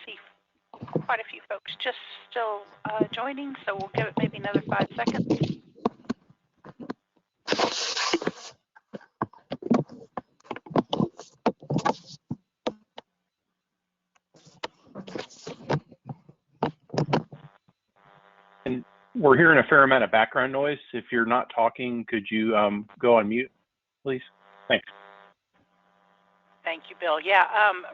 see quite a few folks just still joining, so we'll give it maybe another 5 seconds. And we're hearing a fair amount of background noise. If you're not talking, could you go on mute, please? Thanks. Thank you, Bill. Yeah,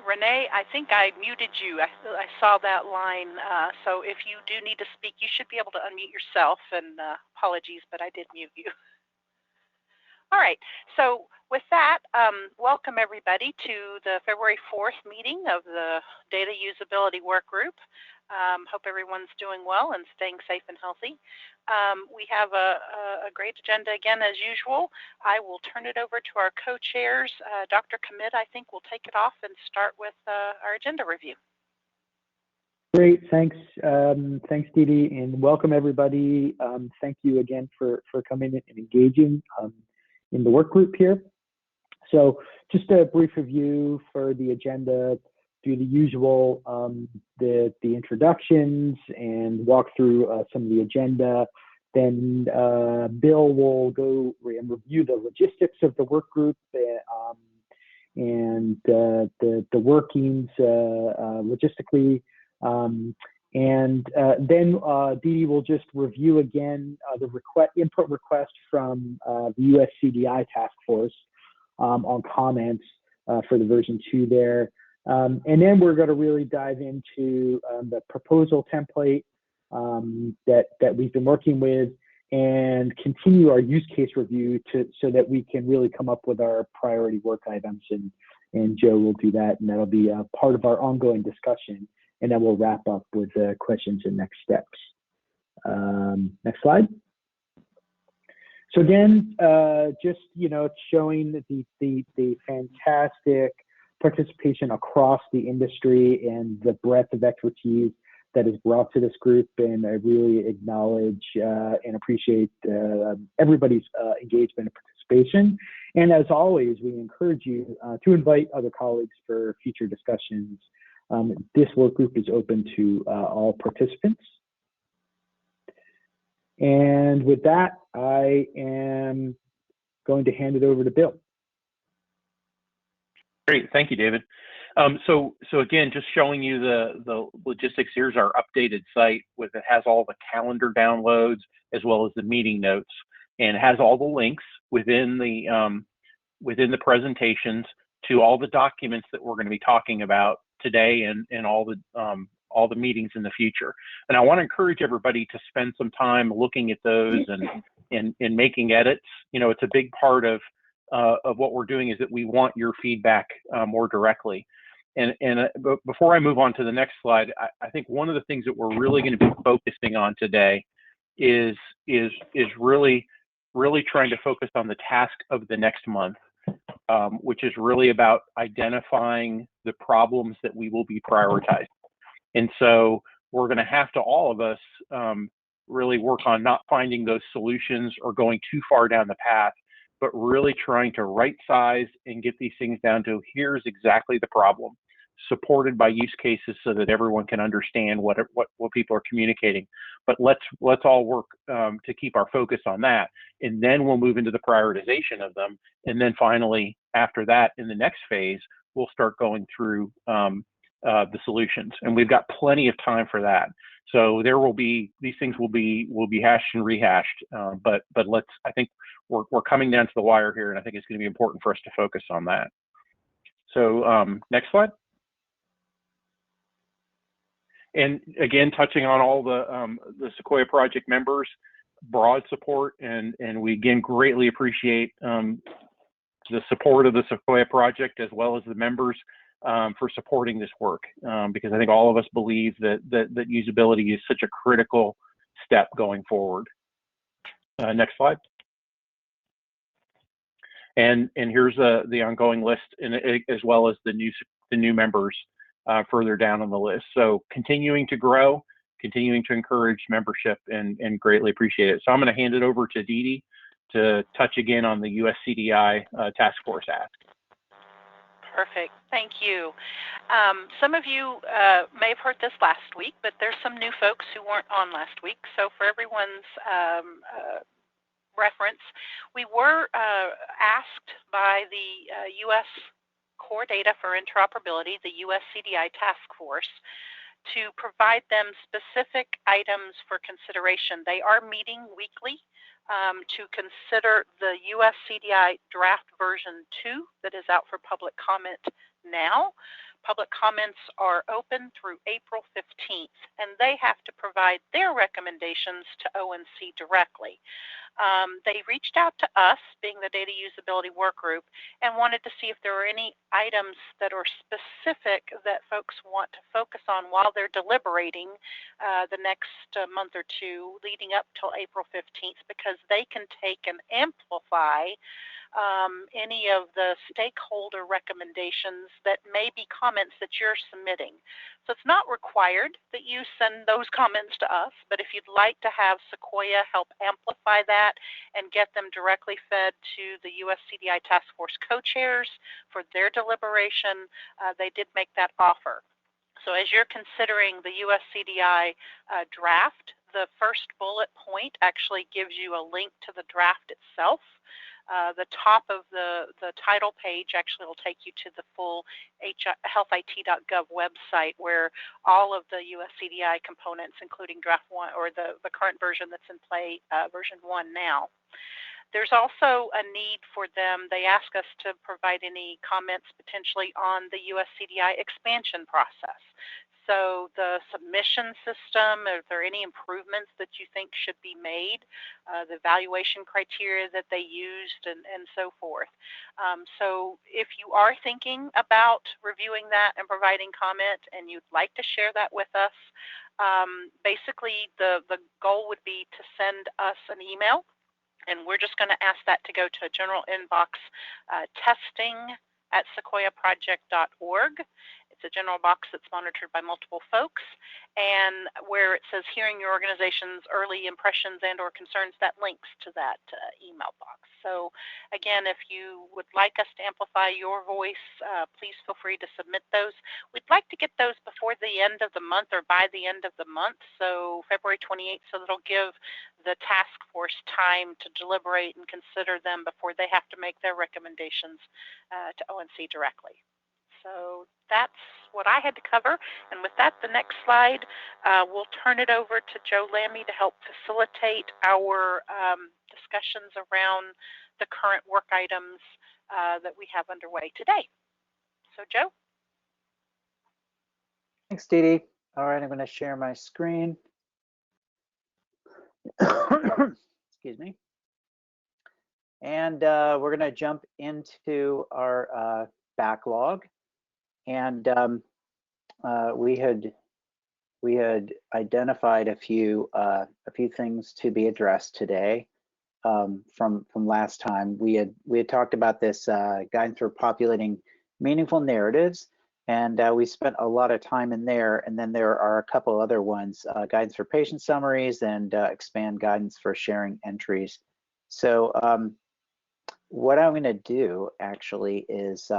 Renee, I think I muted you. I saw that line. So if you do need to speak, you should be able to unmute yourself. And apologies, but I did mute you. All right. So with that, welcome everybody to the February 4th meeting of the Data Usability Workgroup. Hope everyone's doing well and staying safe and healthy. We have a great agenda again as usual. I will turn it over to our co-chairs. Dr. Commit, I think, will take it off and start with our agenda review. Great, thanks. Thanks, Dee Dee, and welcome everybody. Thank you again for coming in and engaging in the work group here. So just a brief review for the agenda. Do the usual, the introductions and walk through some of the agenda. Then Bill will go and review the logistics of the work group and the workings logistically. And then Dee Dee will just review again the input request from the USCDI task force on comments for the version 2 there. And then we're going to really dive into the proposal template that we've been working with and continue our use case review so that we can really come up with our priority work items. And Joe will do that, and that'll be a part of our ongoing discussion. And then we'll wrap up with questions and next steps. Next slide. So again, just showing the fantastic participation across the industry and the breadth of expertise that is brought to this group, and I really acknowledge and appreciate everybody's engagement and participation. And as always, we encourage you to invite other colleagues for future discussions. This work group is open to all participants. And with that, I am going to hand it over to Bill. Great, thank you, David. So again, just showing you the logistics. Here's our updated site with it has all the calendar downloads as well as the meeting notes, and it has all the links within the presentations to all the documents that we're going to be talking about today and all the meetings in the future. And I want to encourage everybody to spend some time looking at those and making edits. It's a big part of what we're doing is that we want your feedback more directly. But before I move on to the next slide, I think one of the things that we're really going to be focusing on today is really trying to focus on the task of the next month, which is really about identifying the problems that we will be prioritizing. And so we're going to have to, all of us, really work on not finding those solutions or going too far down the path, but really trying to right size and get these things down to here's exactly the problem, supported by use cases so that everyone can understand what people are communicating. But let's all work to keep our focus on that, and then we'll move into the prioritization of them. And then finally, after that, in the next phase, we'll start going through the solutions, and we've got plenty of time for that. So there will be, these things will be hashed and rehashed, but I think we're coming down to the wire here, and I think it's going to be important for us to focus on that. So next slide. And again, touching on all the Sequoia project members, broad support, and we again greatly appreciate the support of the Sequoia project as well as the members for supporting this work, because I think all of us believe that usability is such a critical step going forward. Next slide. And here's the ongoing list, and as well as the new members further down on the list. So continuing to grow, continuing to encourage membership, and greatly appreciate it. So I'm going to hand it over to Dee Dee to touch again on the USCDI task force ask. Perfect. Thank you. Some of you may have heard this last week, but there's some new folks who weren't on last week. So for everyone's reference, we were asked by the U.S. Core Data for Interoperability, the U.S. CDI Task Force, to provide them specific items for consideration. They are meeting weekly to consider the US CDI draft version 2 that is out for public comment now. Public comments are open through April 15th, and they have to provide their recommendations to ONC directly. They reached out to us, being the Data Usability Workgroup, and wanted to see if there were any items that are specific that folks want to focus on while they're deliberating the next month or two leading up till April 15th, because they can take and amplify any of the stakeholder recommendations that may be comments that you're submitting. So it's not required that you send those comments to us, but if you'd like to have Sequoia help amplify that and get them directly fed to the US CDI Task Force co-chairs for their deliberation, they did make that offer. So as you're considering the US CDI draft, the first bullet point actually gives you a link to the draft itself. The top of the title page actually will take you to the full healthit.gov website, where all of the US CDI components, including draft 1 or the current version that's in play, version 1 now. There's also a need for them. They ask us to provide any comments potentially on the US CDI expansion process. So the submission system, are there any improvements that you think should be made, the evaluation criteria that they used, and so forth. So if you are thinking about reviewing that and providing comment and you'd like to share that with us, basically the goal would be to send us an email, and we're just going to ask that to go to a general inbox, testing@sequoiaproject.org. It's a general box that's monitored by multiple folks, and where it says hearing your organization's early impressions and or concerns, that links to that email box. So again, if you would like us to amplify your voice, please feel free to submit those. We'd like to get those before the end of the month or by the end of the month, so February 28th, so that'll give the task force time to deliberate and consider them before they have to make their recommendations to ONC directly. So that's what I had to cover. And with that, the next slide, we'll turn it over to Joe Lammy to help facilitate our discussions around the current work items that we have underway today. So Joe? Thanks, Dee Dee. All right, I'm going to share my screen. Excuse me. And we're going to jump into our backlog. And we had identified a few things to be addressed today from last time. We had talked about this guidance for populating meaningful narratives, and we spent a lot of time in there. And then there are a couple other ones: guidance for patient summaries and expand guidance for sharing entries. So what I'm going to do actually is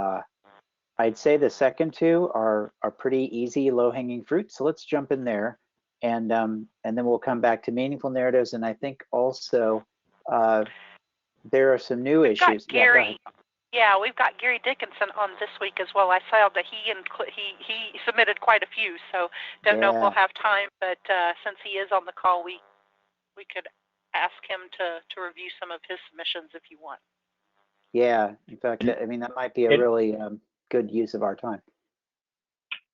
I'd say the second two are pretty easy, low-hanging fruit. So let's jump in there, and then we'll come back to meaningful narratives. And I think also there are some new issues. Gary, yeah, we've got Gary Dickinson on this week as well. I saw that he submitted quite a few, so don't know if we'll have time. But since he is on the call, we could ask him to review some of his submissions if you want. Yeah, in fact, I mean that might be a really good use of our time.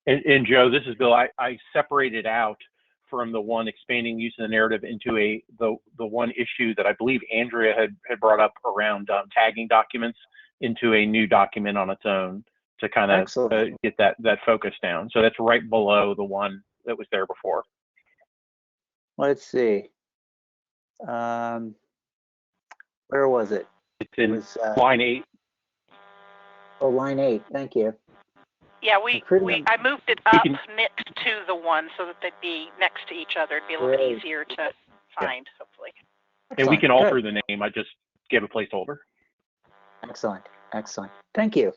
And Joe, this is Bill. I separated out from the one expanding use of the narrative into the one issue that I believe Andrea had brought up around tagging documents into a new document on its own to kind of get that focus down. So that's right below the one that was there before. Let's see. Where was it? It's in line 8. Oh, line 8. Thank you. Yeah, I moved it up next to the one so that they'd be next to each other. It'd be a little bit easier to find, hopefully. And we can alter the name. I just gave a placeholder. Excellent. Excellent. Thank you.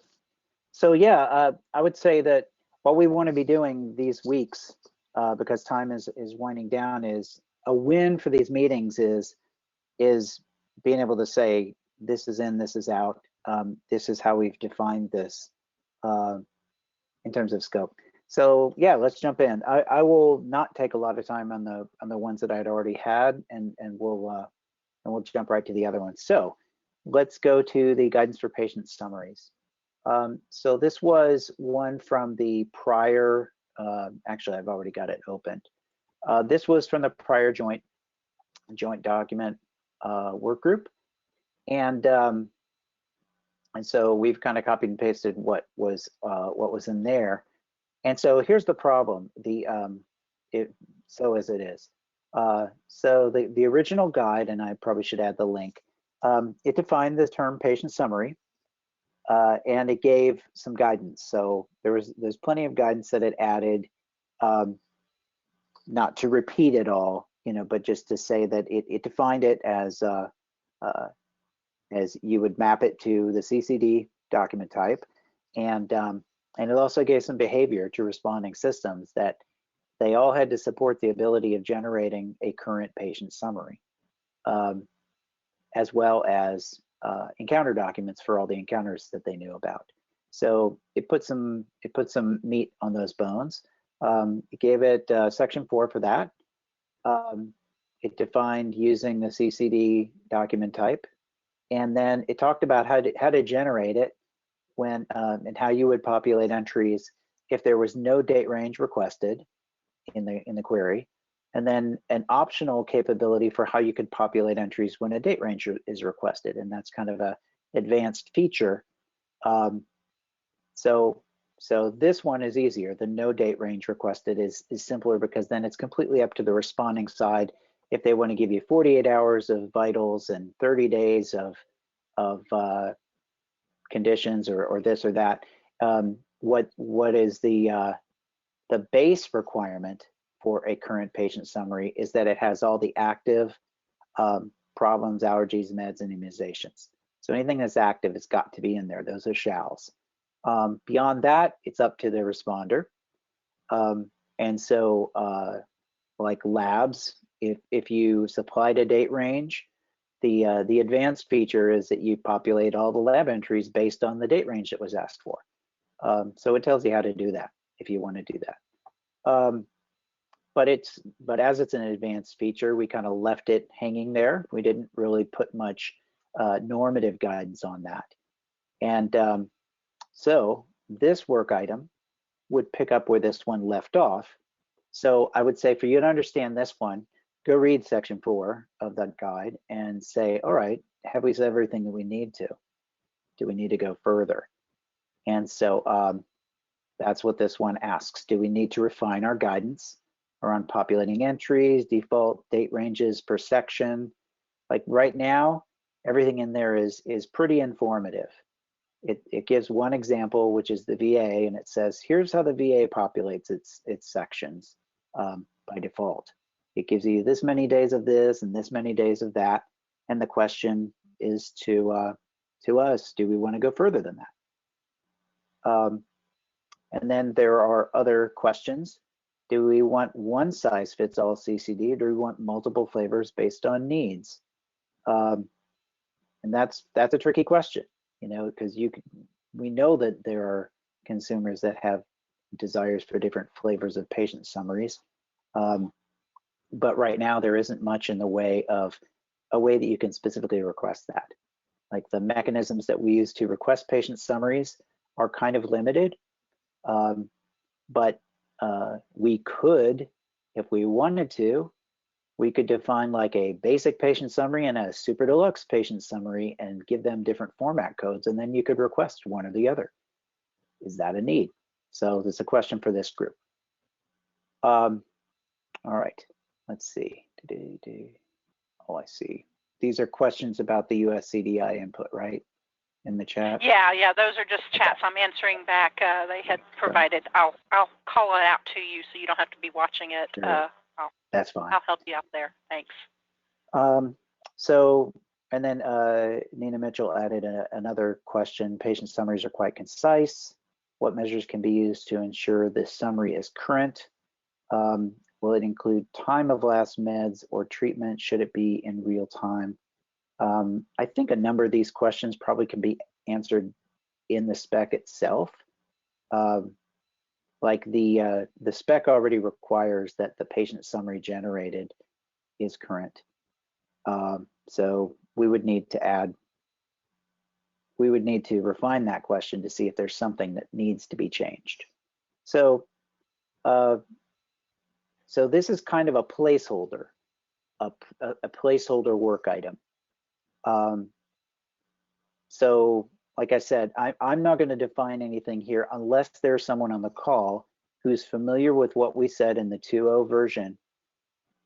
So yeah, I would say that what we want to be doing these weeks, because time is winding down, is a win for these meetings is being able to say, this is in, this is out, this is how we've defined this in terms of scope. So yeah, let's jump in. I will not take a lot of time on the ones that I'd already had, and we'll jump right to the other ones. So let's go to the guidance for patient summaries. So this was one from the prior, actually I've already got it opened. This was from the prior joint document work group. And so we've kind of copied and pasted what was in there. And so here's the problem. So as it is. So the original guide, and I probably should add the link, it defined the term patient summary, and it gave some guidance. So there's plenty of guidance that it added, not to repeat it all, but just to say that it defined it as you would map it to the CCD document type, and it also gave some behavior to responding systems that they all had to support the ability of generating a current patient summary, as well as encounter documents for all the encounters that they knew about. So it put some meat on those bones. It gave it section 4 for that. It defined using the CCD document type, and then it talked about how to generate it when and how you would populate entries if there was no date range requested in the query, and then an optional capability for how you could populate entries when a date range is requested, and that's kind of a advanced feature. So this one is easier. The no date range requested is simpler, because then it's completely up to the responding side if they want to give you 48 hours of vitals and 30 days of conditions or this or that. What is the base requirement for a current patient summary is that it has all the active problems, allergies, meds, and immunizations. So anything that's active has got to be in there. Those are shalls. Beyond that, it's up to the responder. And so like labs, if you supplied a date range, the advanced feature is that you populate all the lab entries based on the date range that was asked for. So it tells you how to do that if you want to do that. But as it's an advanced feature, we kind of left it hanging there. We didn't really put much normative guidance on that. And so this work item would pick up where this one left off. So I would say for you to understand this one, go read section 4 of that guide and say, all right, have we said everything that we need to? Do we need to go further? And so that's what this one asks. Do we need to refine our guidance around populating entries, default date ranges per section? Like right now, everything in there is pretty informative. It gives one example, which is the VA, and it says, here's how the VA populates its sections by default. It gives you this many days of this and this many days of that. And the question is to us, do we want to go further than that? And then there are other questions. Do we want one size fits all CCD, or do we want multiple flavors based on needs? And that's a tricky question, because we know that there are consumers that have desires for different flavors of patient summaries. But right now there isn't much in the way of a way that you can specifically request that. Like the mechanisms that we use to request patient summaries are kind of limited. But we could, if we wanted to, we could define like a basic patient summary and a super deluxe patient summary and give them different format codes, and then you could request one or the other. Is that a need? So that's a question for this group. All right, let's see. Oh, I see. These are questions about the US CDI input, right? In the chat? Yeah, those are just chats. I'm answering back. They had provided. I'll call it out to you so you don't have to be watching it. Sure. That's fine. I'll help you out there. Thanks. So, and then Nina Mitchell added another question. Patient summaries are quite concise. What measures can be used to ensure this summary is current? Will it include time of last meds or treatment? Should it be in real time? I think a number of these questions probably can be answered in the spec itself. Like the spec already requires that the patient summary generated is current. So we would need to refine that question to see if there's something that needs to be changed. So this is kind of a placeholder, a placeholder work item. So like I said, I'm not going to define anything here unless there's someone on the call who's familiar with what we said in the 2.0 version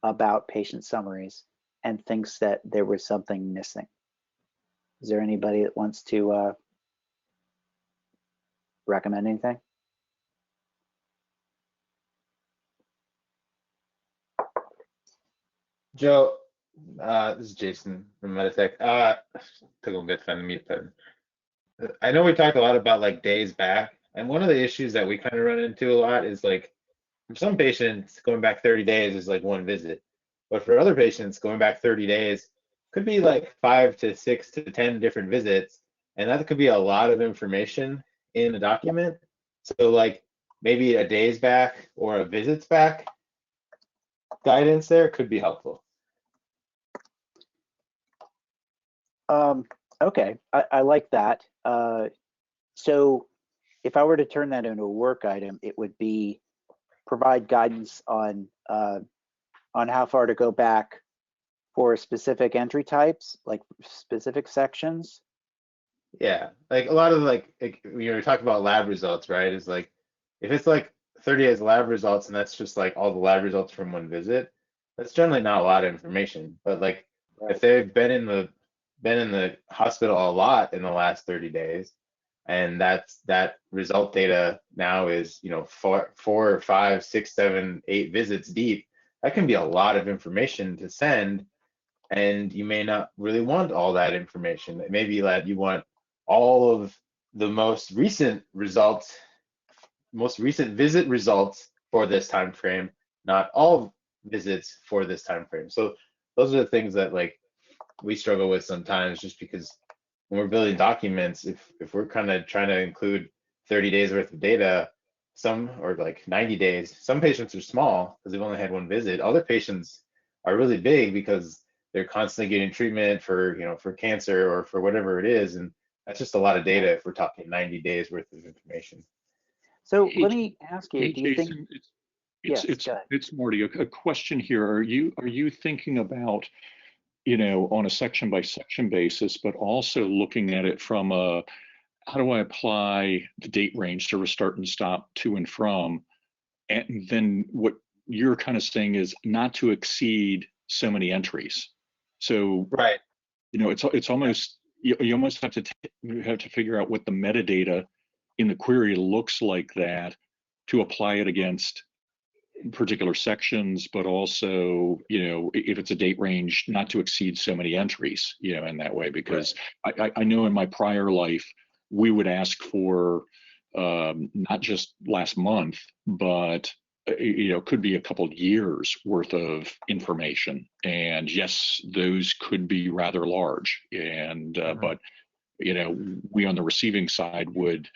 about patient summaries and thinks that there was something missing. Is there anybody that wants to recommend anything? Joe, this is Jason from Meditech. Took a bit to mute button. I know we talked a lot about like days back, and one of the issues that we kind of run into a lot is like for some patients going back 30 days is like one visit, but for other patients going back 30 days could be like 5 to 6 to 10 different visits, and that could be a lot of information in a document. So like maybe a days back or a visits back guidance there could be helpful. Okay, I like that. So if I were to turn that into a work item, it would be provide guidance on how far to go back for specific entry types, like specific sections. Yeah, like a lot of like you're talking about lab results, right? Is like if it's like 30 days lab results and that's just like all the lab results from one visit, that's generally not a lot of information. But like if they've been in the hospital a lot in the last 30 days, and that result data now is, you know, 4 or 5, 6, 7, 8 visits deep, that can be a lot of information to send, and you may not really want all that information. It may be that you want all of the most recent results, most recent visit results for this time frame, not all visits for this time frame. So those are the things that like we struggle with sometimes, just because when we're building documents, if we're kind of trying to include 30 days worth of data, some or like 90 days, some patients are small because they've only had one visit. Other patients are really big because they're constantly getting treatment for, you know, for cancer or for whatever it is, and that's just a lot of data if we're talking 90 days worth of information. So Hey, let me ask you, hey, do you think? Jason, Yes, go ahead. it's Marty. A question here. Are you thinking about, you know, on a section by section basis, but also looking at it from a how do I apply the date range, so start and stop, to and from, and then what you're kind of saying is not to exceed so many entries. So Right. you know, it's almost you almost have to figure out what the metadata in the query looks like that to apply it against particular sections, but also, you know, if it's a date range, not to exceed so many entries, you know, in that way, because I know in my prior life, we would ask for not just last month, but you know, could be a couple of years worth of information. And yes, those could be rather large. And but you know, we on the receiving side would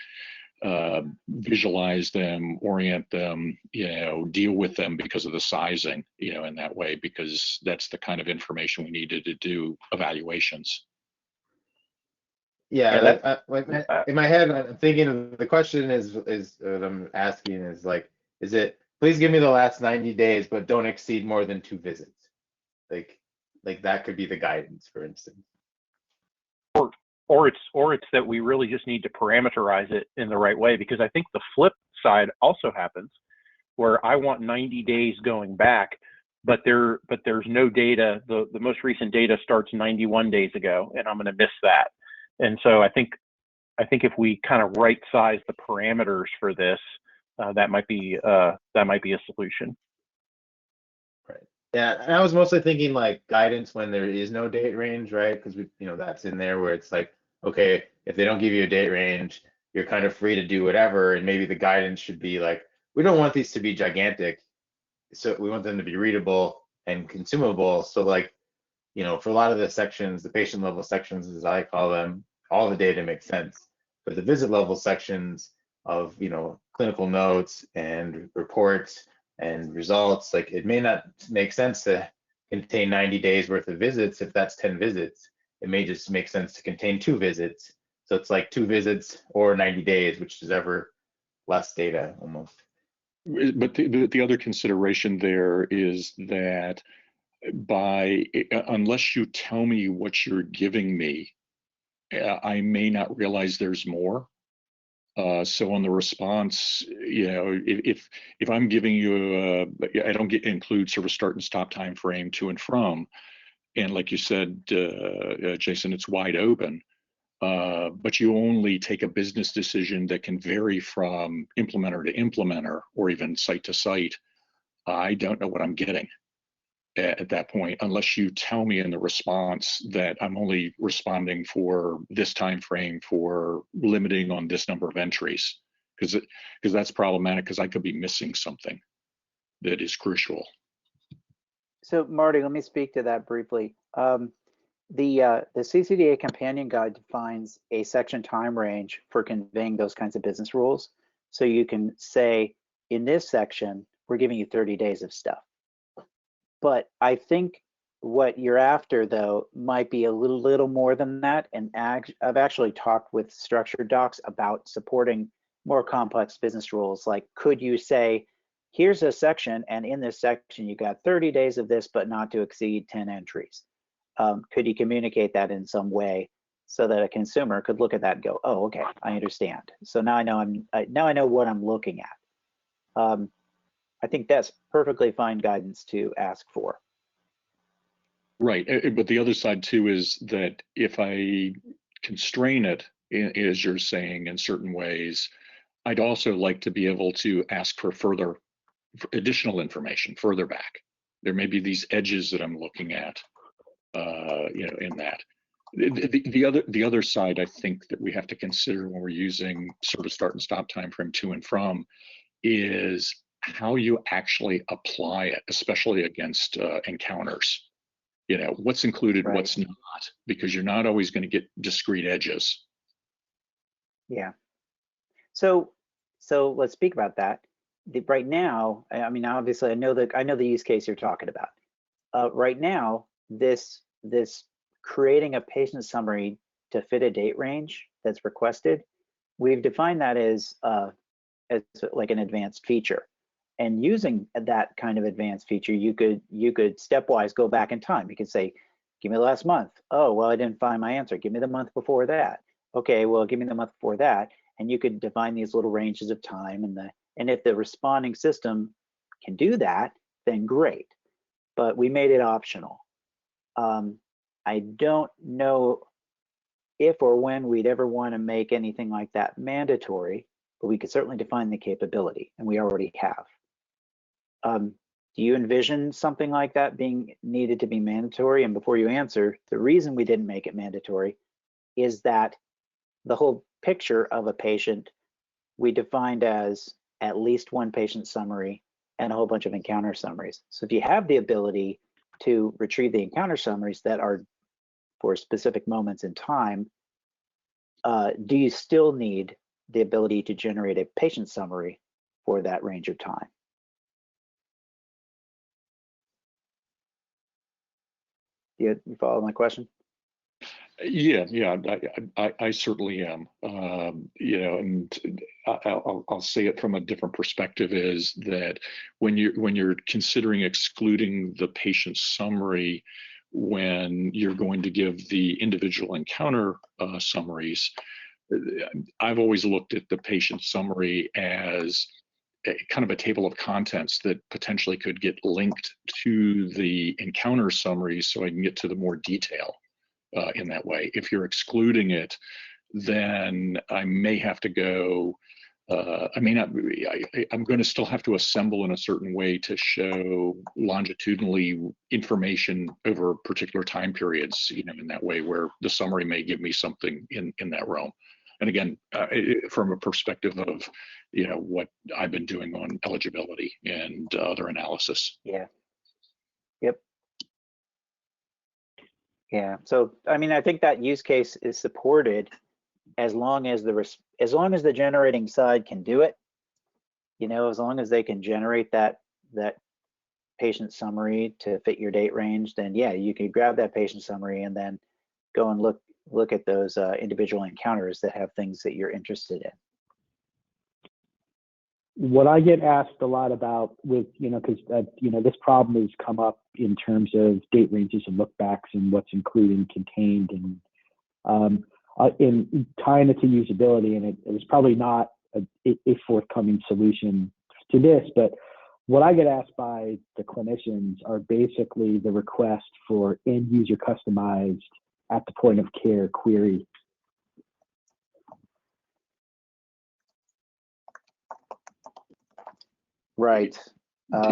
visualize them, orient them, you know, deal with them because of the sizing, you know, in that way, because that's the kind of information we needed to do evaluations. Yeah, like in my head, I'm thinking of the question is what I'm asking is like, is it please give me the last 90 days, but don't exceed more than 2 visits? Like that could be the guidance, for instance. Or it's that we really just need to parameterize it in the right way, because I think the flip side also happens where I want 90 days going back, but there's no data. The most recent data starts 91 days ago, and I'm going to miss that. And so I think if we kind of right size the parameters for this, that might be a solution. Right. Yeah, and I was mostly thinking like guidance when there is no date range, right? Because we, you know, that's in there where it's like, okay, if they don't give you a date range, you're kind of free to do whatever. And maybe the guidance should be like, we don't want these to be gigantic, so we want them to be readable and consumable. So like, you know, for a lot of the sections, the patient level sections, as I call them, all the data makes sense. But the visit level sections of, you know, clinical notes and reports and results, like it may not make sense to contain 90 days worth of visits if that's 10 visits. It may just make sense to contain 2 visits. So it's like 2 visits or 90 days, which is ever less data almost. But the other consideration there is that unless you tell me what you're giving me, I may not realize there's more. So on the response, you know, if I'm giving you I don't include service start and stop time frame to and from, and like you said, Jason, it's wide open. But you only take a business decision that can vary from implementer to implementer or even site to site. I don't know what I'm getting at that point, unless you tell me in the response that I'm only responding for this time frame for limiting on this number of entries, because that's problematic, because I could be missing something that is crucial. So Marty, let me speak to that briefly. The CCDA companion guide defines a section time range for conveying those kinds of business rules. So you can say, in this section, we're giving you 30 days of stuff. But I think what you're after, though, might be a little more than that. And I've actually talked with structured docs about supporting more complex business rules. Like, could you say, here's a section, and in this section, you got 30 days of this, but not to exceed 10 entries. Could you communicate that in some way so that a consumer could look at that and go, oh, okay, I understand. So now I know what I'm looking at. I think that's perfectly fine guidance to ask for. Right, but the other side too is that if I constrain it, as you're saying, in certain ways, I'd also like to be able to ask for additional information further back. There may be these edges that I'm looking at, you know, in that. The other side, I think, that we have to consider when we're using service start and stop time frame to and from is how you actually apply it, especially against encounters. You know, what's included, right, what's not, because you're not always going to get discrete edges. Yeah. So let's speak about that. Right now, I mean, obviously, I know the use case you're talking about. Right now, this creating a patient summary to fit a date range that's requested, we've defined that as like an advanced feature. And using that kind of advanced feature, you could stepwise go back in time. You could say, give me the last month. Oh, well, I didn't find my answer. Give me the month before that. Okay, well, give me the month before that. And you could define these little ranges of time, and if the responding system can do that, then great. But we made it optional. I don't know if or when we'd ever want to make anything like that mandatory, but we could certainly define the capability, and we already have. Do you envision something like that being needed to be mandatory? And before you answer, the reason we didn't make it mandatory is that the whole picture of a patient we defined as at least one patient summary and a whole bunch of encounter summaries. So if you have the ability to retrieve the encounter summaries that are for specific moments in time, do you still need the ability to generate a patient summary for that range of time? You follow my question? Yeah, I certainly am. You know, and I'll say it from a different perspective, is that when you're considering excluding the patient summary, when you're going to give the individual encounter summaries, I've always looked at the patient summary as kind of a table of contents that potentially could get linked to the encounter summaries, so I can get to the more detail in that way. If you're excluding it, then I may have to go, I may not, I'm going to still have to assemble in a certain way to show longitudinally information over particular time periods, you know, in that way, where the summary may give me something in that realm. And again, from a perspective of, what I've been doing on eligibility and other analysis. Yeah. Yep. Yeah. So, I mean, I think that use case is supported as long as the generating side can do it. As long as they can generate that patient summary to fit your date range, then yeah, you can grab that patient summary and then go and look at those individual encounters that have things that you're interested in. What I get asked a lot about with, because, this problem has come up in terms of date ranges and lookbacks and what's included and contained, and in tying it to usability, and it was probably not a forthcoming solution to this, but what I get asked by the clinicians are basically the request for end user customized at the point of care query. Right.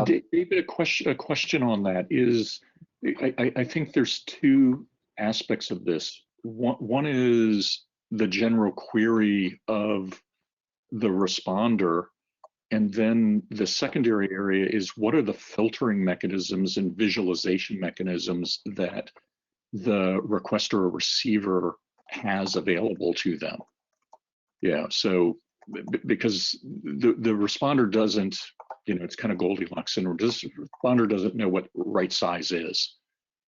David, a question on that is, I think there's two aspects of this. One is the general query of the responder, and then the secondary area is what are the filtering mechanisms and visualization mechanisms that the requester or receiver has available to them. Yeah, so because the responder doesn't, it's kind of Goldilocks syndrome. The responder doesn't know what right size is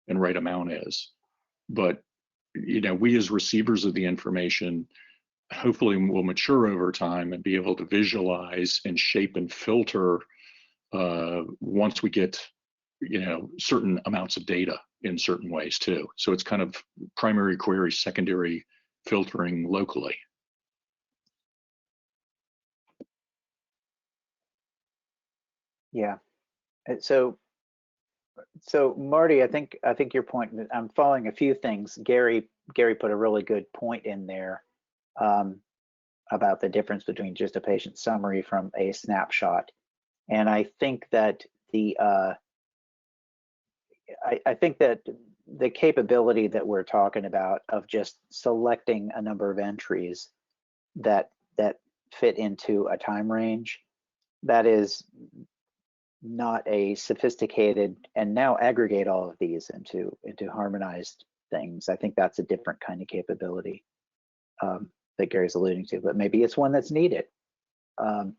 and right amount is. But, we as receivers of the information, hopefully will mature over time and be able to visualize and shape and filter once we get, certain amounts of data in certain ways too. So it's kind of primary query, secondary filtering locally. Yeah. So Marty, I think your point, I'm following a few things. Gary put a really good point in there about the difference between just a patient summary from a snapshot. And I think that I think that the capability that we're talking about of just selecting a number of entries that fit into a time range, that is not a sophisticated, and now aggregate all of these into harmonized things. I think that's a different kind of capability that Gary's alluding to, but maybe it's one that's needed. That's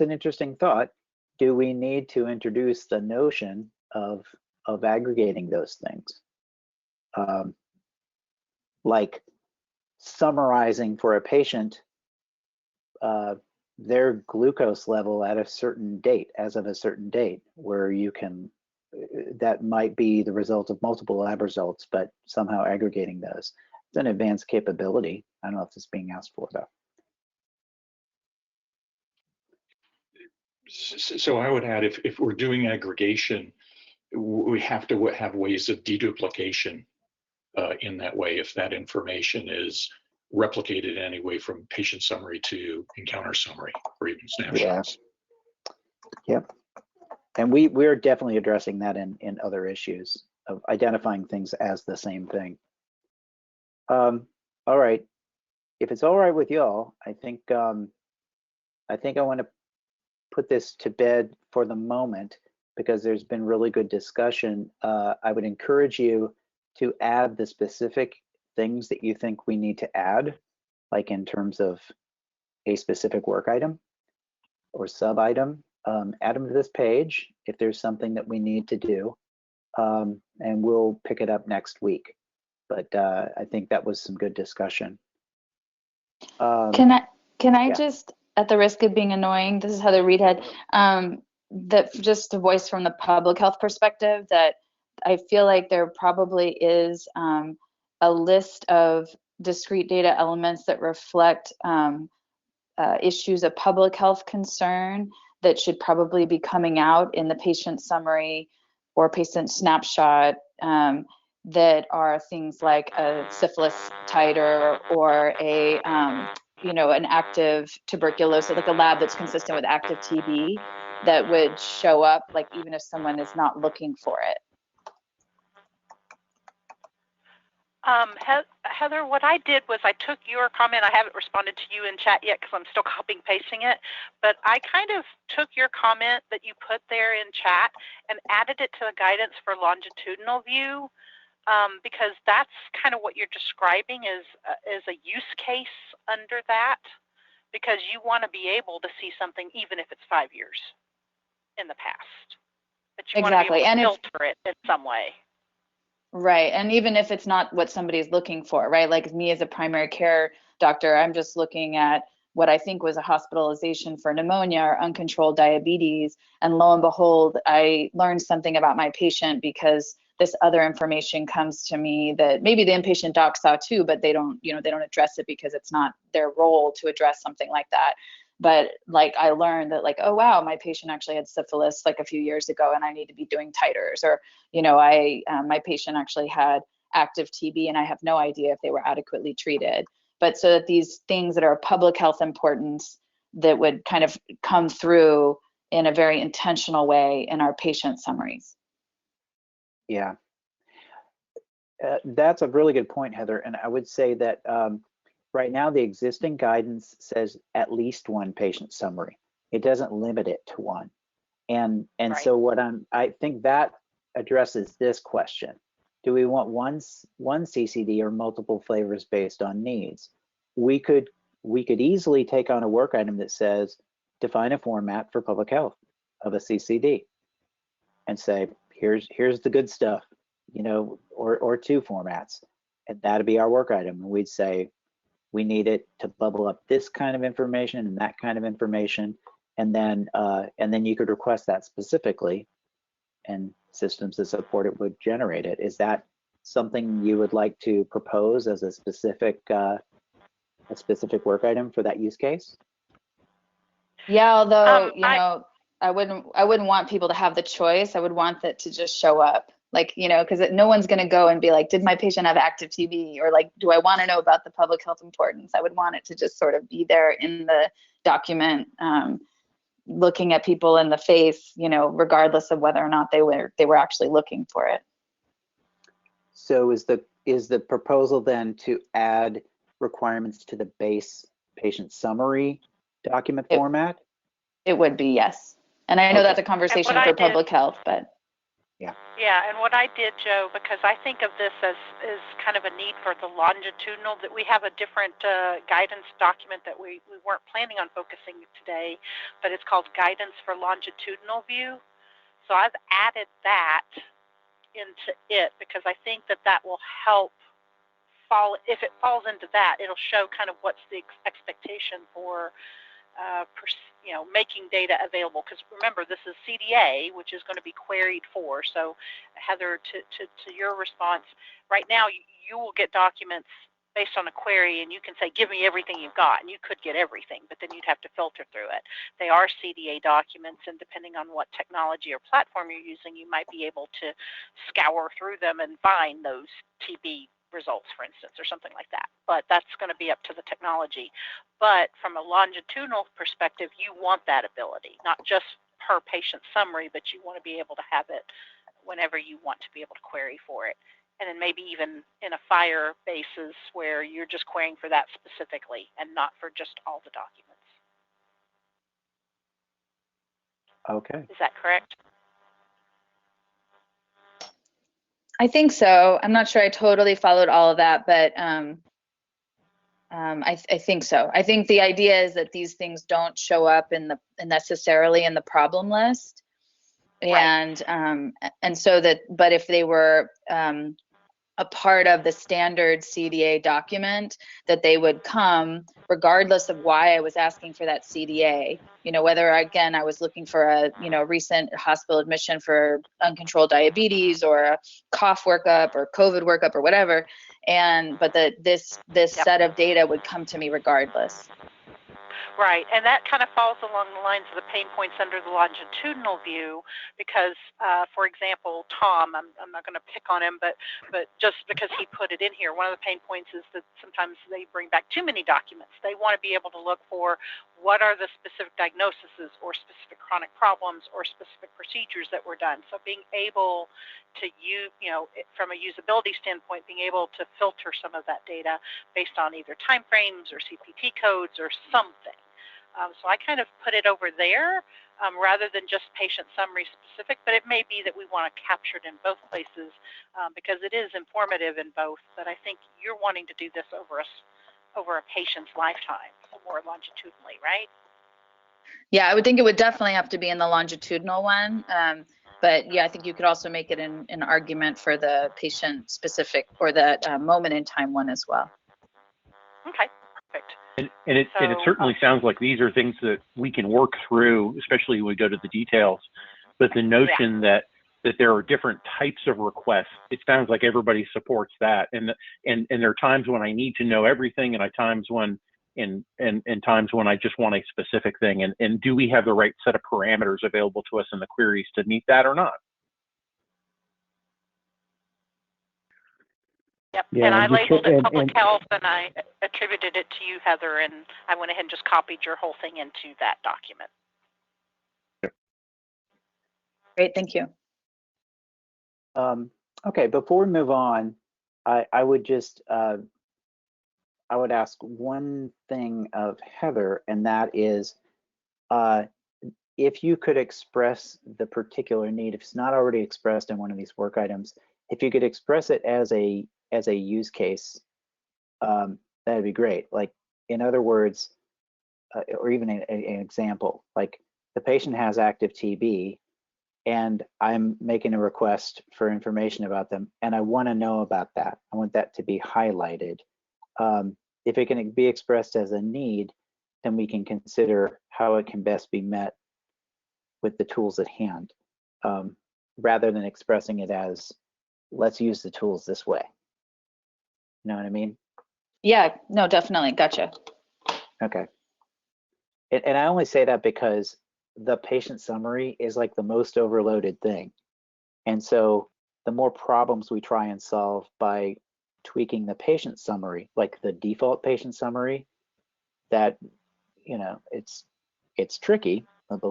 an interesting thought. Do we need to introduce the notion of aggregating those things? Like summarizing for a patient their glucose level at a certain date, as of a certain date, where you can, that might be the result of multiple lab results, but somehow aggregating those. It's an advanced capability. I don't know if it's being asked for though. So I would add, if we're doing aggregation, we have to have ways of deduplication in that way, if that information is replicated in any way from patient summary to encounter summary or even snapshots. Yeah. Yep. And we're definitely addressing that in other issues of identifying things as the same thing. All right. If it's all right with y'all, I think I want to put this to bed for the moment because there's been really good discussion. I would encourage you to add the specific things that you think we need to add, like in terms of a specific work item or sub item. Add them to this page if there's something that we need to do, and we'll pick it up next week. But I think that was some good discussion. Can I yeah. just, at the risk of being annoying, this is Heather Reedhead, that just a voice from the public health perspective, that I feel like there probably is a list of discrete data elements that reflect issues of public health concern that should probably be coming out in the patient summary or patient snapshot, that are things like a syphilis titer or a an active tuberculosis, like a lab that's consistent with active TB, that would show up, like even if someone is not looking for it. Heather, what I did was I took your comment. I haven't responded to you in chat yet because I'm still copying pasting it, but I kind of took your comment that you put there in chat and added it to the guidance for longitudinal view, because that's kind of what you're describing is a use case under that, because you want to be able to see something even if it's 5 years in the past, but you want to be Exactly. able to And filter it in some way. right. And even if it's not what somebody's looking for, right? Like me as a primary care doctor, I'm just looking at what I think was a hospitalization for pneumonia or uncontrolled diabetes. And lo and behold, I learned something about my patient because this other information comes to me that maybe the inpatient doc saw too, but they don't, they don't address it because it's not their role to address something like that. But like I learned that like, oh wow, my patient actually had syphilis like a few years ago and I need to be doing titers. Or, my patient actually had active TB and I have no idea if they were adequately treated. But so that these things that are of public health importance that would kind of come through in a very intentional way in our patient summaries. Yeah, that's a really good point, Heather. And I would say that right now the existing guidance says at least one patient summary. It doesn't limit it to one. And Right. so I think that addresses this question. Do we want one CCD or multiple flavors based on needs? We could easily take on a work item that says define a format for public health of a CCD and say here's the good stuff, or 2 formats, and that'd be our work item. And we'd say we need it to bubble up this kind of information and that kind of information, and then you could request that specifically, and systems that support it would generate it. Is that something you would like to propose as a specific work item for that use case? Yeah, although I wouldn't want people to have the choice. I would want that to just show up, like, because no one's going to go and be like, did my patient have active TB? Or like, do I want to know about the public health importance? I would want it to just sort of be there in the document, looking at people in the face, regardless of whether or not they were actually looking for it. So is the proposal then to add requirements to the base patient summary document format? It would be, yes. And I know that's a conversation for public health, but. Yeah, and what I did, Joe, because I think of this as kind of a need for the longitudinal, that we have a different guidance document that we weren't planning on focusing today, but it's called Guidance for Longitudinal View. So I've added that into it because I think that will help if it falls into that, it'll show kind of what's the expectation for making data available, because remember, this is CDA, which is going to be queried for. So Heather, to your response, right now you will get documents based on a query, and you can say, give me everything you've got, and you could get everything, but then you'd have to filter through it. They are CDA documents, and depending on what technology or platform you're using, you might be able to scour through them and find those TB results, for instance, or something like that. But that's going to be up to the technology. But from a longitudinal perspective, you want that ability, not just per patient summary, but you want to be able to have it whenever you want to be able to query for it. And then maybe even in a FHIR basis where you're just querying for that specifically and not for just all the documents. Okay. Is that correct? I think so. I'm not sure I totally followed all of that, but I think so. I think the idea is that these things don't show up necessarily in the problem list, and right. And so that, but if they were a part of the standard CDA document, that they would come regardless of why I was asking for that CDA, whether again I was looking for a recent hospital admission for uncontrolled diabetes or a cough workup or COVID workup or whatever, but this set of data would come to me regardless. Right, and that kind of falls along the lines of the pain points under the longitudinal view, because, for example, Tom, I'm not going to pick on him, but just because he put it in here, one of the pain points is that sometimes they bring back too many documents. They want to be able to look for what are the specific diagnoses or specific chronic problems or specific procedures that were done. So being able to use, from a usability standpoint, being able to filter some of that data based on either timeframes or CPT codes or something. So I kind of put it over there rather than just patient summary specific, but it may be that we want to capture it in both places because it is informative in both, but I think you're wanting to do this over a patient's lifetime, more longitudinally, right? Yeah, I would think it would definitely have to be in the longitudinal one. But yeah, I think you could also make it an argument for the patient specific or that moment in time one as well. Okay, perfect. And it certainly sounds like these are things that we can work through, especially when we go to the details. But the notion that there are different types of requests, it sounds like everybody supports that. And there are times when I need to know everything, and times when times when I just want a specific thing. And do we have the right set of parameters available to us in the queries to meet that or not? Yep, Yeah, and I labeled it public and health, and I attributed it to you, Heather, and I went ahead and just copied your whole thing into that document. Great, thank you. Okay, before we move on, I would just I would ask one thing of Heather, and that is if you could express the particular need, if it's not already expressed in one of these work items, if you could express it as a use case, that'd be great. Like, in other words, or even an example, like the patient has active TB and I'm making a request for information about them and I want to know about that. I want that to be highlighted. If it can be expressed as a need, then we can consider how it can best be met with the tools at hand, rather than expressing it as, let's use the tools this way. You know what I mean? Yeah, no, definitely. Gotcha. Okay. And I only say that because the patient summary is like the most overloaded thing. And so the more problems we try and solve by tweaking the patient summary, like the default patient summary, that, it's tricky, but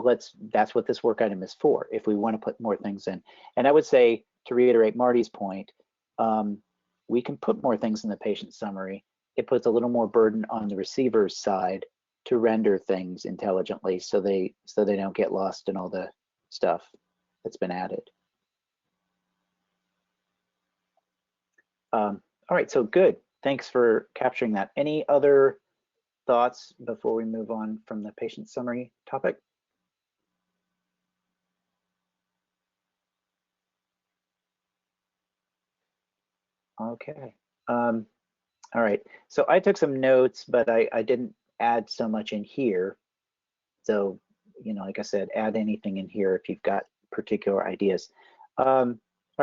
that's what this work item is for, if we want to put more things in. And I would say, to reiterate Marty's point, we can put more things in the patient summary. It puts a little more burden on the receiver's side to render things intelligently so they don't get lost in all the stuff that's been added. All right, so good. Thanks for capturing that. Any other thoughts before we move on from the patient summary topic? Okay. All right. So I took some notes, but I didn't add so much in here. So, like I said, add anything in here if you've got particular ideas. All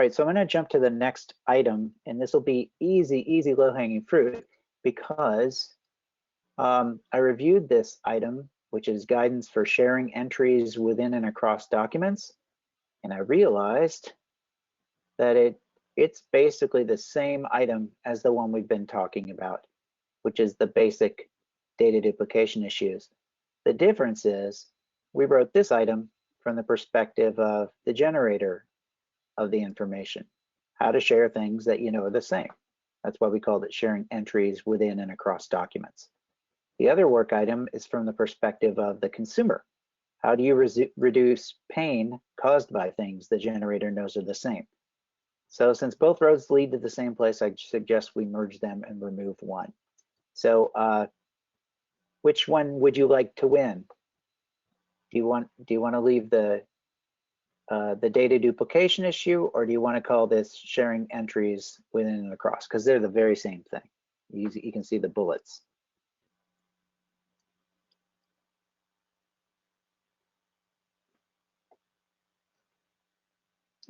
right, so I'm going to jump to the next item, and this will be easy, low-hanging fruit, because I reviewed this item, which is guidance for sharing entries within and across documents, and I realized that it's basically the same item as the one we've been talking about, which is the basic data duplication issues. The difference is we wrote this item from the perspective of the generator of the information, how to share things that are the same. That's why we called it sharing entries within and across documents. The other work item is from the perspective of the consumer. How do you reduce pain caused by things the generator knows are the same? So since both roads lead to the same place, I suggest we merge them and remove one. So which one would you like to win? Do you want to leave the data duplication issue, or do you want to call this sharing entries within and across? Because they're the very same thing. You can see the bullets.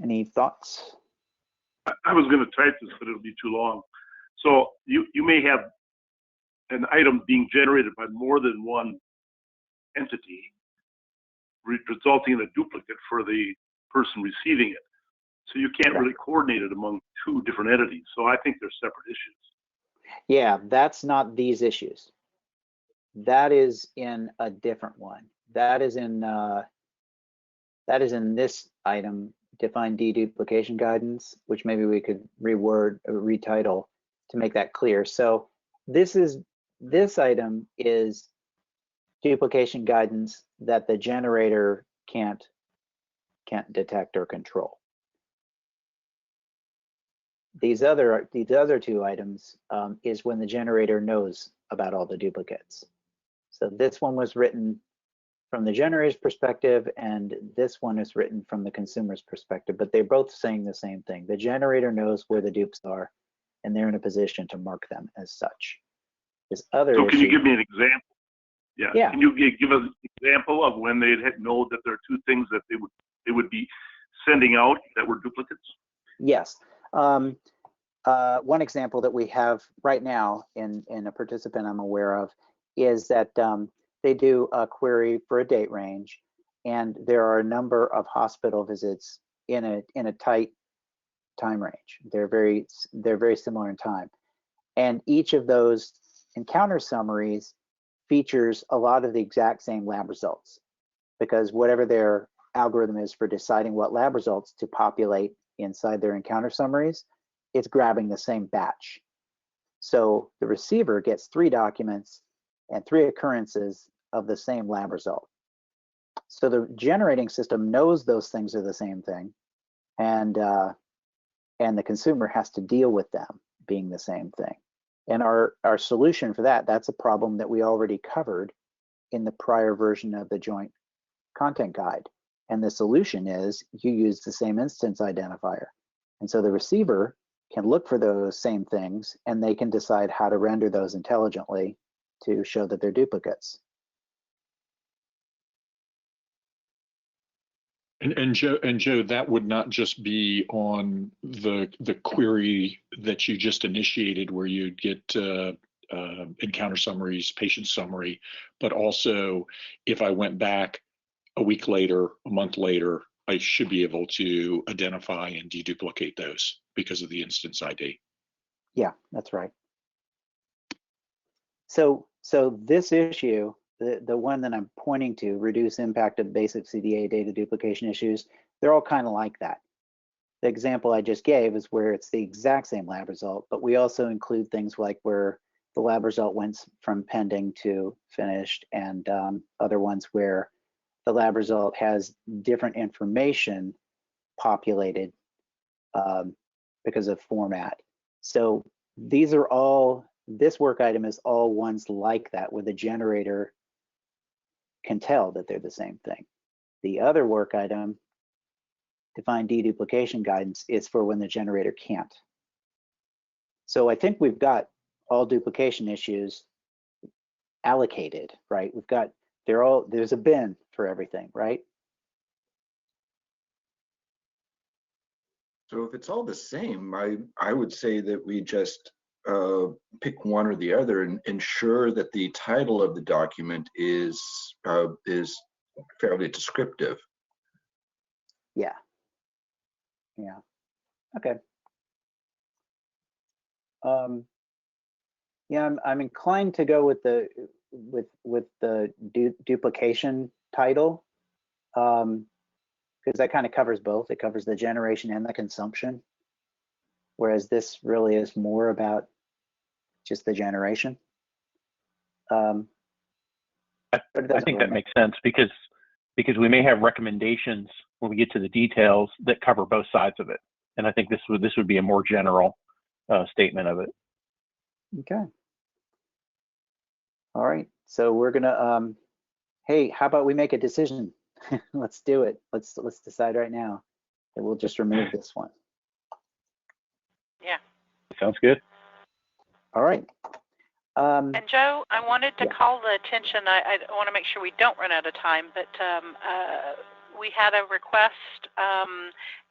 Any thoughts? I was going to type this, but it'll be too long. So you may have an item being generated by more than one entity, resulting in a duplicate for the person receiving it. So you can't really coordinate it among two different entities. So I think they're separate issues. Yeah, that's not these issues. that is in a different one. That is in this item, define deduplication guidance, which maybe we could reword or retitle to make that clear. So this item is duplication guidance that the generator can't detect or control. These other two items is when the generator knows about all the duplicates. So this one was written from the generator's perspective, and this one is written from the consumer's perspective, but they're both saying the same thing. The generator knows where the dupes are, and they're in a position to mark them as such. This other So can you issue, give me an example? Yeah. Can you give us an example of when they'd know that there are two things that they would be sending out that were duplicates? Yes. One example that we have right now in a participant I'm aware of is that they do a query for a date range, and there are a number of hospital visits in a tight time range. They're very similar in time, and each of those encounter summaries features a lot of the exact same lab results, because whatever their algorithm is for deciding what lab results to populate inside their encounter summaries, it's grabbing the same batch. So the receiver gets 3 documents and 3 occurrences of the same lab result. So the generating system knows those things are the same thing, and the consumer has to deal with them being the same thing. And our solution for that's a problem that we already covered in the prior version of the joint content guide. And the solution is you use the same instance identifier. And so the receiver can look for those same things, and they can decide how to render those intelligently to show that they're duplicates. And Joe, that would not just be on the query that you just initiated, where you get encounter summaries, patient summary, but also if I went back a week later, a month later, I should be able to identify and deduplicate those because of the instance ID. Yeah, that's right. So this issue, the one that I'm pointing to, reduce impact of basic CDA data duplication issues, they're all kind of like that. The example I just gave is where it's the exact same lab result, but we also include things like where the lab result went from pending to finished, and other ones where the lab result has different information populated because of format. So these are all, this work item is all ones like that, where the generator can tell that they're the same thing. The other work item, define deduplication guidance, is for when the generator can't. So I think we've got all duplication issues allocated, right? We've got, there's a bin for everything, right? So if it's all the same, I would say that we just pick one or the other and ensure that the title of the document is fairly descriptive. Yeah. Yeah. Okay. Yeah, I'm inclined to go with the duplication title, because that kind of covers both. It covers the generation and the consumption, whereas this really is more about just the generation. I think that makes sense, because we may have recommendations when we get to the details that cover both sides of it, and I think this would be a more general statement of it. Okay. All right. So we're gonna hey, how about we make a decision? Let's do it. Let's decide right now that we'll just remove this one. Yeah. Sounds good. All right. And Joe, I wanted to call the attention, I want to make sure we don't run out of time, but we had a request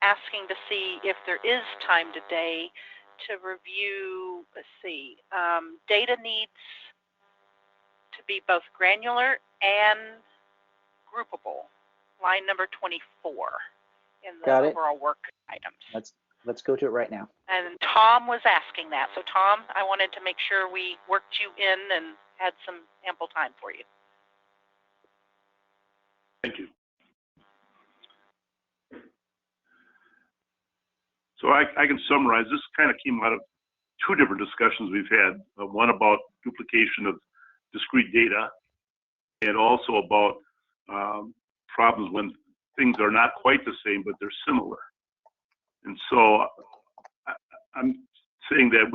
asking to see if there is time today to review, let's see, data needs to be both granular and groupable, line number 24 in the overall work items. let's go to it right now. And Tom was asking that. So Tom, I wanted to make sure we worked you in and had some ample time for you. Thank you. So I can summarize. This kind of came out of two different discussions we've had. One about duplication of discrete data, and also about problems when things are not quite the same, but they're similar. And so I'm saying that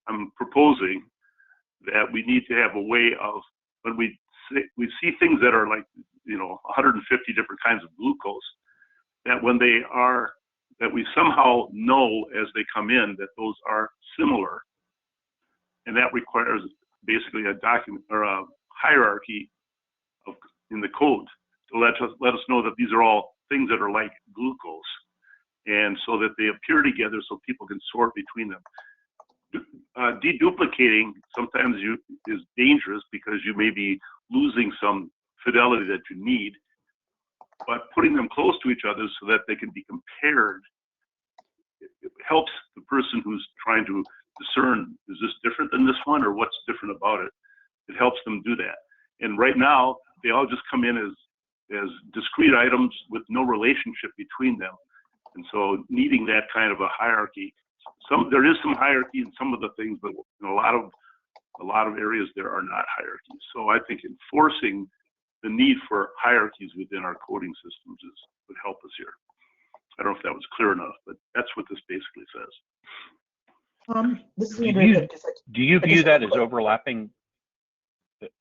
I'm proposing that we need to have a way of, when we see things that are like, 150 different kinds of glucose, that when they are, that we somehow know as they come in that those are similar. And that requires basically a document or a hierarchy in the code to let us know that these are all things that are like glucose, and so that they appear together so people can sort between them. Deduplicating sometimes is dangerous because you may be losing some fidelity that you need, but putting them close to each other so that they can be compared, it helps the person who's trying to discern, is this different than this one, or what's different about it? It helps them do that. And right now, they all just come in as discrete items with no relationship between them. And so needing that kind of a hierarchy, there is some hierarchy in some of the things, but in a lot of areas there are not hierarchies. So I think enforcing the need for hierarchies within our coding systems would help us here. I don't know if that was clear enough, but that's what this basically says. This is do you view that as overlapping?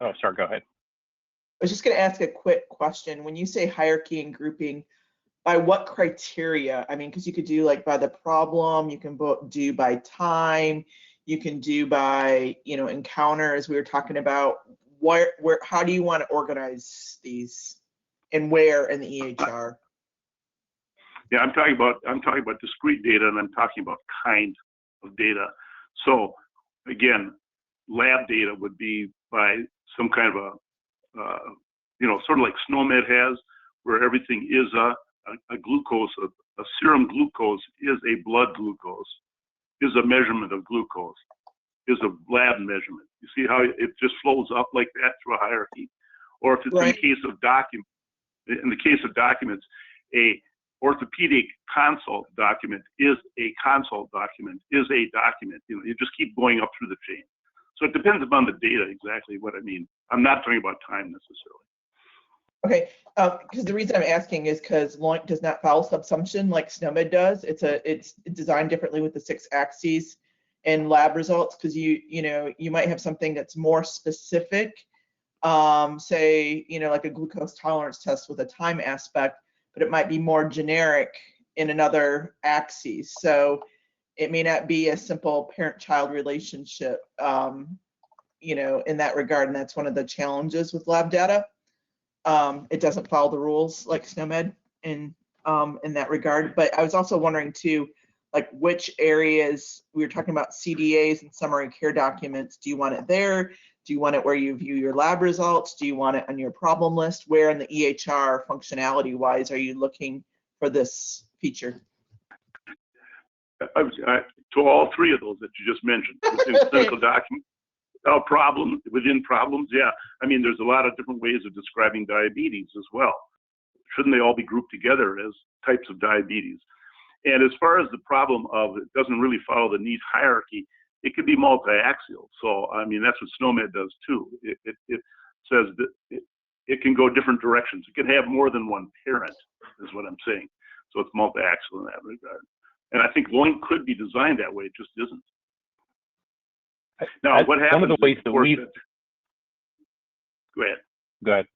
Oh, sorry, go ahead. I was just going to ask a quick question. When you say hierarchy and grouping, by what criteria? I mean, because you could do like by the problem, you can do by time, you can do by, encounter, as we were talking about. How do you want to organize these, and where in the EHR? Yeah, I'm talking about discrete data, and I'm talking about kind of data. So again, lab data would be by some kind of sort of like SNOMED has, where everything is a glucose, a serum glucose is a blood glucose, is a measurement of glucose, is a lab measurement. You see how it just flows up like that through a hierarchy? Or if it's right. In the case of documents, a orthopedic consult document is a consult document, is a document. You just keep going up through the chain. So it depends upon the data, exactly what I mean. I'm not talking about time necessarily. Okay, because the reason I'm asking is because LOINC does not follow subsumption like SNOMED does. It's designed differently with the 6 axes and lab results, because you might have something that's more specific, say like a glucose tolerance test with a time aspect, but it might be more generic in another axis. So it may not be a simple parent-child relationship, in that regard, and that's one of the challenges with lab data. It doesn't follow the rules like SNOMED in that regard. But I was also wondering too, like which areas, we were talking about CDAs and summary care documents. Do you want it there? Do you want it where you view your lab results? Do you want it on your problem list? Where in the EHR functionality wise are you looking for this feature? To all three of those that you just mentioned, within clinical documents, within problems, yeah. I mean, there's a lot of different ways of describing diabetes as well. Shouldn't they all be grouped together as types of diabetes? And as far as the problem of it doesn't really follow the neat hierarchy, it could be multi-axial. So, I mean, that's what SNOMED does too. It says that it can go different directions. It can have more than one parent, is what I'm saying. So it's multi-axial in that regard. And I think LOINC could be designed that way, it just isn't. Now, what happens? One of the ways that we've. Go ahead. Go ahead.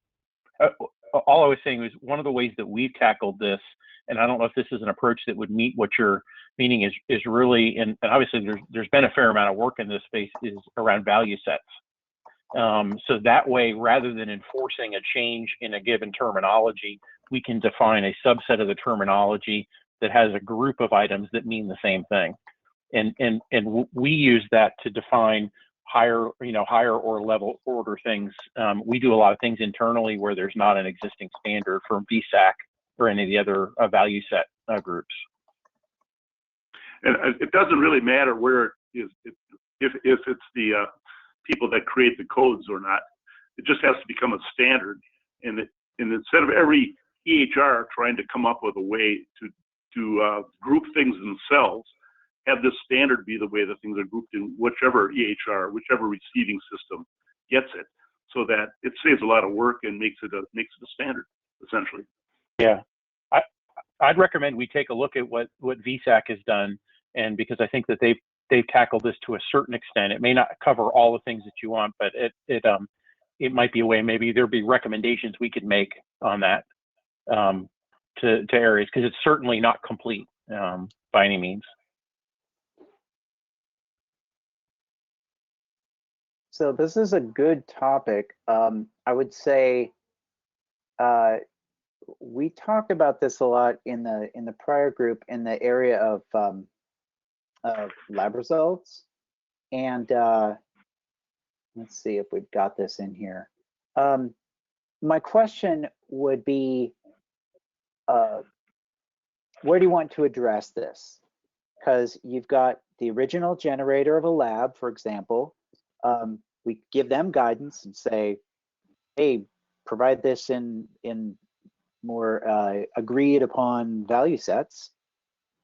All I was saying was one of the ways that we've tackled this, and I don't know if this is an approach that would meet what you're meaning, is really, and obviously there's been a fair amount of work in this space, is around value sets. So that way, rather than enforcing a change in a given terminology, we can define a subset of the terminology that has a group of items that mean the same thing. And we use that to define higher or level order things. We do a lot of things internally where there's not an existing standard for VSAC or any of the other value set groups. And it doesn't really matter where it is, if it's the people that create the codes or not. It just has to become a standard. And instead of every EHR trying to come up with a way to group things themselves, have this standard be the way that things are grouped in whichever EHR, whichever receiving system gets it, so that it saves a lot of work and makes it a standard, essentially. Yeah, I'd recommend we take a look at what VSAC has done, and because I think that they've tackled this to a certain extent. It may not cover all the things that you want, but it might be a way. Maybe there'd be recommendations we could make on that to areas, because it's certainly not complete by any means. So this is a good topic. I would say we talked about this a lot in the prior group in the area of lab results, and let's see if we've got this in here. My question would be, where do you want to address this? Because you've got the original generator of a lab, for example. We give them guidance and say, hey, provide this in more agreed upon value sets,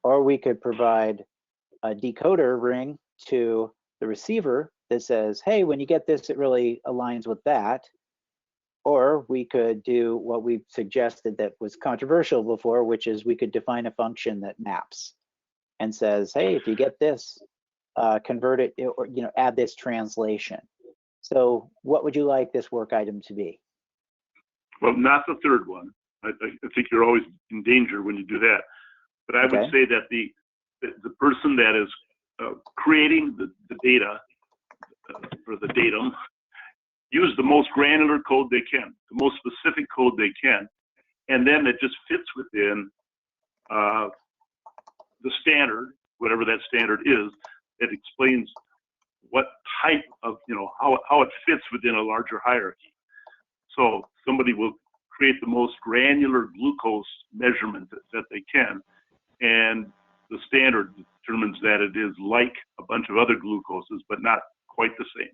or we could provide a decoder ring to the receiver that says, hey, when you get this, it really aligns with that. Or we could do what we suggested that was controversial before, which is we could define a function that maps and says, hey, if you get this, convert it, or add this translation. So what would you like this work item to be? Well, not the third one. I think you're always in danger when you do that. But I would say that the person that is creating the data or the datum use the most granular code they can, the most specific code they can, and then it just fits within the standard, whatever that standard is, that explains what type of, how it fits within a larger hierarchy. So somebody will create the most granular glucose measurement that they can, and the standard determines that it is like a bunch of other glucoses, but not quite the same.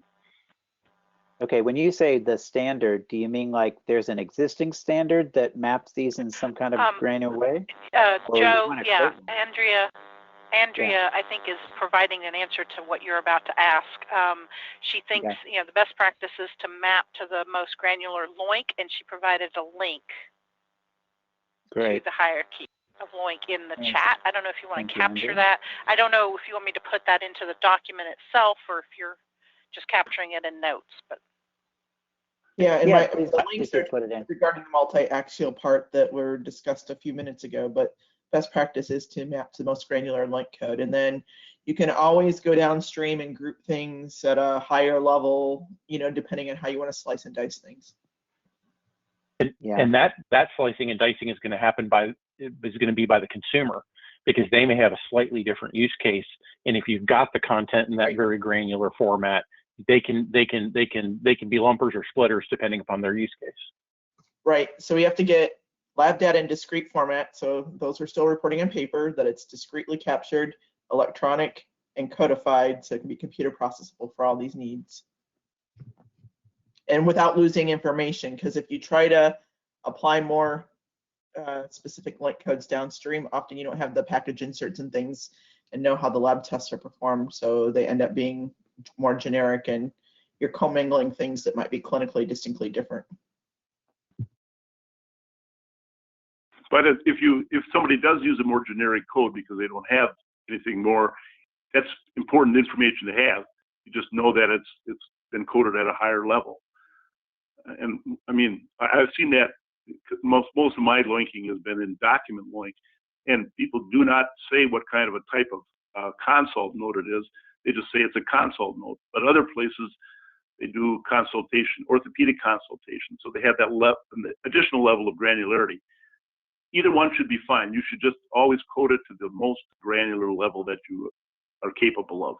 Okay, when you say the standard, do you mean like there's an existing standard that maps these in some kind of granular way? Joe, yeah, Andrea, I think, is providing an answer to what you're about to ask. She thinks, the best practice is to map to the most granular LOINC, and she provided a link to the hierarchy of LOINC in the chat. I don't know if you want to capture that. I don't know if you want me to put that into the document itself or if you're just capturing it in notes. But yeah, and the links are put it in regarding the multi-axial part that were discussed a few minutes ago, but best practice is to map to the most granular LOINC code. And then you can always go downstream and group things at a higher level, depending on how you want to slice and dice things. And that slicing and dicing is going to be by the consumer, because they may have a slightly different use case. And if you've got the content in that very granular format, they can be lumpers or splitters depending upon their use case. Right. So we have to get lab data in discrete format. So those are still reporting on paper, that it's discretely captured, electronic, and codified, so it can be computer processable for all these needs. And without losing information, because if you try to apply more specific LOINC codes downstream, often you don't have the package inserts and things and know how the lab tests are performed, so they end up being more generic, and you're commingling things that might be clinically distinctly different. But if somebody does use a more generic code because they don't have anything more, that's important information to have. You just know that it's been coded at a higher level. And I mean, I've seen that most of my LOINCing has been in document LOINC, and people do not say what kind of a type of consult note it is. They just say it's a consult note. But other places, they do consultation, orthopedic consultation. So they have that additional level of granularity. Either one should be fine. You should just always code it to the most granular level that you are capable of.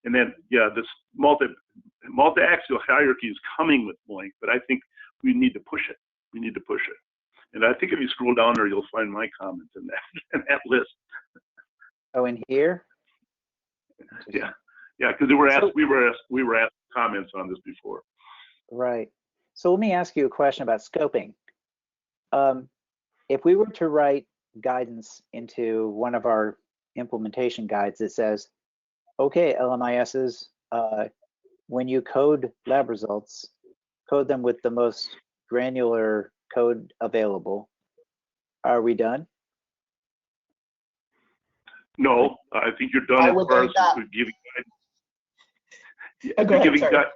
And then, yeah, this multi-axial hierarchy is coming with LOINC, but I think we need to push it. We need to push it. And I think if you scroll down there, you'll find my comment in that list. Oh, in here? Yeah, yeah, because we were asked comments on this before. Right. So let me ask you a question about scoping. If we were to write guidance into one of our implementation guides that says, okay, LMISs, when you code lab results, code them with the most granular code available. Are we done? No, I think you're done I as would far like as that. giving guidance. Go ahead, sorry.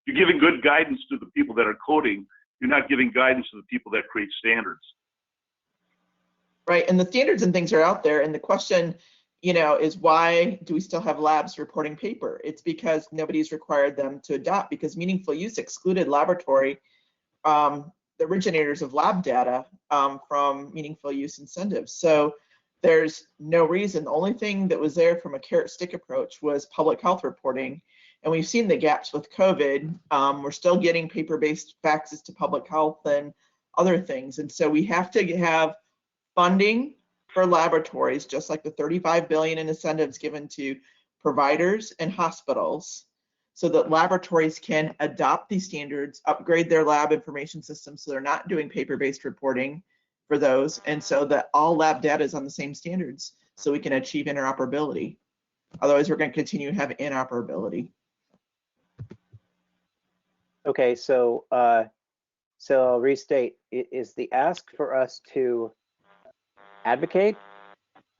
You're giving good guidance to the people that are coding. You're not giving guidance to the people that create standards. Right, and the standards and things are out there, and the question, is why do we still have labs reporting paper? It's because nobody's required them to adopt, because meaningful use excluded laboratory, the originators of lab data, from meaningful use incentives. So there's no reason. The only thing that was there from a carrot stick approach was public health reporting, and we've seen the gaps with COVID. We're still getting paper-based faxes to public health and other things, and so we have to have funding for laboratories, just like the $35 billion in incentives given to providers and hospitals, so that laboratories can adopt these standards, upgrade their lab information systems so they're not doing paper-based reporting for those, and so that all lab data is on the same standards so we can achieve interoperability. Otherwise, we're going to continue to have inoperability. Okay, so I'll restate. Is the ask for us to advocate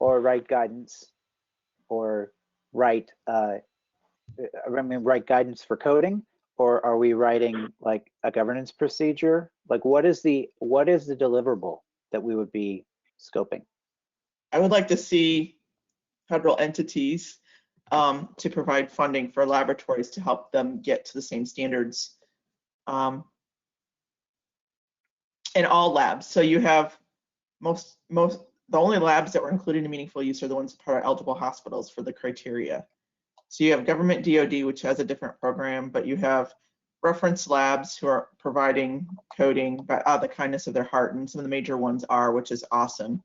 or write guidance or write write guidance for coding, or are we writing like a governance procedure? Like what is the deliverable that we would be scoping? I would like to see federal entities to provide funding for laboratories to help them get to the same standards in all labs. So you have the only labs that were included in meaningful use are the ones that are eligible hospitals for the criteria. So you have government DoD, which has a different program, but you have reference labs who are providing coding by the kindness of their heart, and some of the major ones are, which is awesome.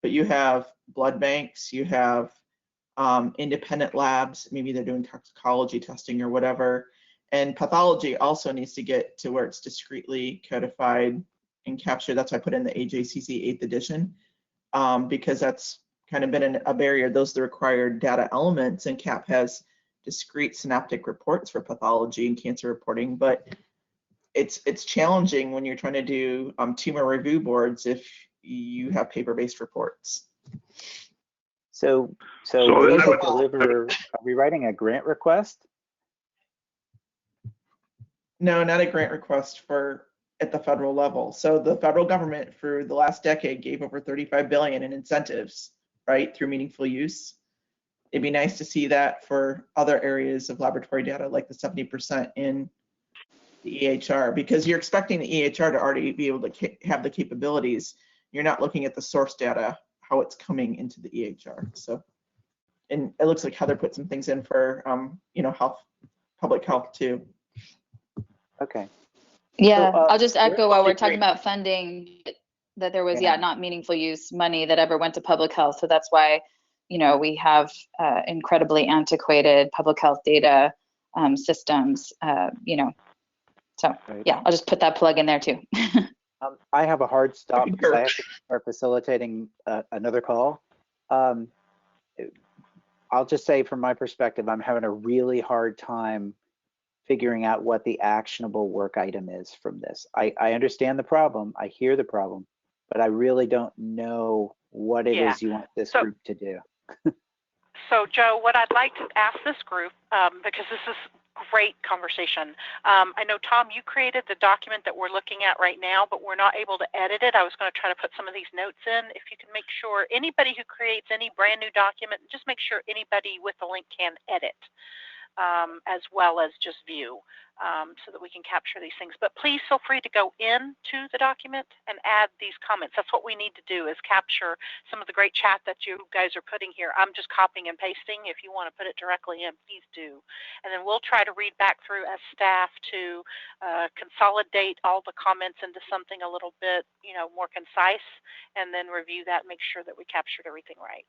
But you have blood banks, you have independent labs, maybe they're doing toxicology testing or whatever. And pathology also needs to get to where it's discretely codified and captured. That's why I put in the AJCC 8th edition, because that's kind of been a barrier. Those are the required data elements, and CAP has discrete synaptic reports for pathology and cancer reporting, but it's challenging when you're trying to do tumor review boards if you have paper-based reports. So are we writing a grant request? No, not a grant request at the federal level. So the federal government for the last decade gave over $35 billion in incentives, right, through meaningful use. It'd be nice to see that for other areas of laboratory data, like the 70% in the EHR, because you're expecting the EHR to already be able to have the capabilities. You're not looking at the source data, how it's coming into the EHR. So, and it looks like Heather put some things in for, public health too. Okay. Yeah, So, I'll just echo while we're talking about funding that there was, Yeah. not meaningful use money that ever went to public health. So that's why, we have incredibly antiquated public health data systems, So Right. yeah, I'll just put that plug in there too. I have a hard stop because I have to start facilitating another call. I'll just say from my perspective, I'm having a really hard time figuring out what the actionable work item is from this. I understand the problem, I hear the problem, but I really don't know what it is you want this group to do. So Joe, what I'd like to ask this group, because this is great conversation. I know, Tom, you created the document that we're looking at right now, but we're not able to edit it. I was going to try to put some of these notes in. If you can make sure anybody who creates any brand new document, just make sure anybody with the link can edit, as well as just view, so that we can capture these things. But please feel free to go into the document and add these comments. That's what we need to do, is capture some of the great chat that you guys are putting here. I'm just copying and pasting. If you want to put it directly in, please do. And then we'll try to read back through as staff to consolidate all the comments into something a little bit, more concise, and then review that and make sure that we captured everything right.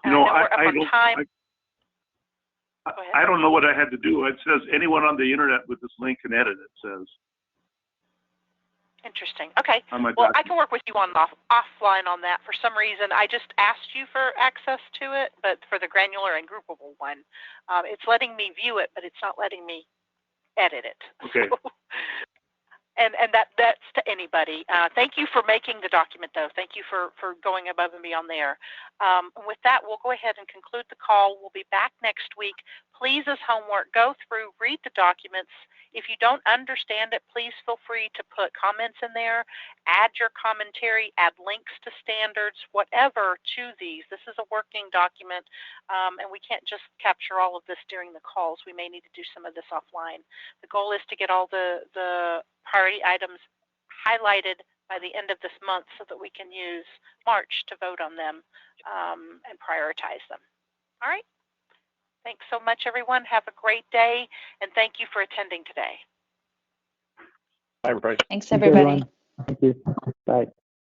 You know, we're up on time. I don't know what I had to do. It says anyone on the internet with this link can edit. It says. Interesting. Okay. Well, I can work with you on offline on that. For some reason, I just asked you for access to it, but for the granular and groupable one, it's letting me view it, but it's not letting me edit it. Okay. So, and that's to anybody. Thank you for making the document, though. Thank you for going above and beyond there. With that, we'll go ahead and conclude the call. We'll be back next week. Please, as homework, go through, read the documents. If you don't understand it, please feel free to put comments in there, add your commentary, add links to standards, whatever to these. This is a working document, and we can't just capture all of this during the calls. We may need to do some of this offline. The goal is to get all the priority items highlighted by the end of this month so that we can use March to vote on them and prioritize them. All right. Thanks so much, everyone. Have a great day, and thank you for attending today. Bye, everybody. Thanks, everybody. Thank you. Bye.